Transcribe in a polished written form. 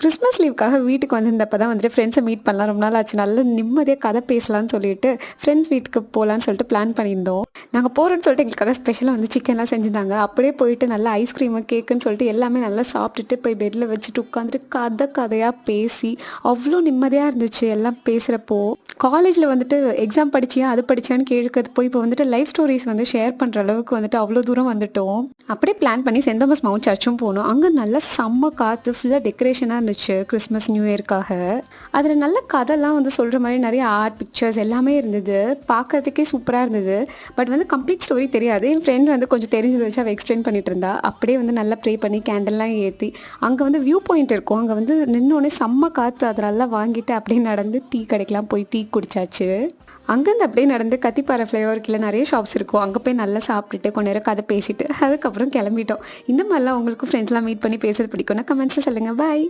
Christmas லீவுக்காக வீட்டுக்கு வந்திருந்தப்ப தான் வந்துட்டு ஃப்ரெண்ட்ஸை மீட் பண்ணலாம். ரொம்ப நாள் ஆச்சு. நல்ல நிம்மதியா கதை பேசலான்னு சொல்லிட்டு, ஃப்ரெண்ட்ஸ் வீட்டுக்கு போலான்னு சொல்லிட்டு பிளான் பண்ணியிருந்தோம். நாங்க போறோம்ன்னு சொல்லிட்டு எங்களுக்காக ஸ்பெஷலா வந்து சிக்கன்லாம் செஞ்சிருந்தாங்க. அப்படியே போயிட்டு நல்லா ஐஸ்கிரீமு, கேக்குன்னு சொல்லிட்டு எல்லாமே நல்லா சாப்பிட்டுட்டு போய் பெட்ல வச்சுட்டு உட்காந்துட்டு கதை கதையா பேசி, அவ்ளோ நிம்மதியா இருந்துச்சு எல்லாம் பேசுறப்போ. காலேஜ்ல வந்துட்டு எக்ஸாம் படிச்சியா? அது படிச்சியான்னு கேட்கறது போய் இப்போ வந்துட்டு லைஃப் ஸ்டோரீஸ் வந்து ஷேர் பண்ற அளவுக்கு வந்துட்டு அவ்ளோ தூரம் வந்துட்டோம். அப்படியே பிளான் பண்ணி சென்ட் தாமஸ் மவுண்ட் சர்ச்சும் போனோம். அங்க நல்லா செம்ம காத்து, ஃபுல்லா டெக்கரேஷனா இருந்துச்சு கிறிஸ்மஸ், நியூ இயர்க்காக. அதுல நல்ல கதைலாம் வந்து சொல்ற மாரி நெறைய ஆர்ட், பிக்சர்ஸ் எல்லாமே இருந்தது. பார்க்கறதுக்கே சூப்பரா இருந்தது. பட் வந்து கம்ப்ளீட் ஸ்டோரி தெரியாது. என் ஃப்ரெண்ட் வந்து கொஞ்சம் தெரிஞ்சத வச்சு அவ எக்ஸ்பிளைன் பண்ணிட்டு இருந்தா. அப்படியே வந்து நல்லா ப்ரே பண்ணி கேண்டல்லாம் ஏத்தி, அங்க வந்து வியூ பாயிண்ட் இருக்கும். அங்க வந்து நின்னோனே செம்ம காத்து. அத நல்லா வாங்கிட்டு அப்படியே நடந்து டீ கடைக்கெல்லாம் போய் டீ குடிச்சாச்சு. அங்கேருந்து அப்படியே நடந்து கத்திப்பாறை ஃப்ளைஓவர் கீழ நெறைய ஷாப்ஸ் இருக்கும். அங்க போய் நல்லா சாப்பிட்டுட்டு கொஞ்ச நேரம் கதை பேசிட்டு அதுக்கப்புறம் கிளம்பிட்டோம். இந்த மாரிலாம் உங்களுக்கும் ஃப்ரெண்ட்ஸ்லாம் மீட் பண்ணி பேசுறது பிடிக்கும்னா கமெண்ட்ஸ்ல சொல்லுங்க. பாய்.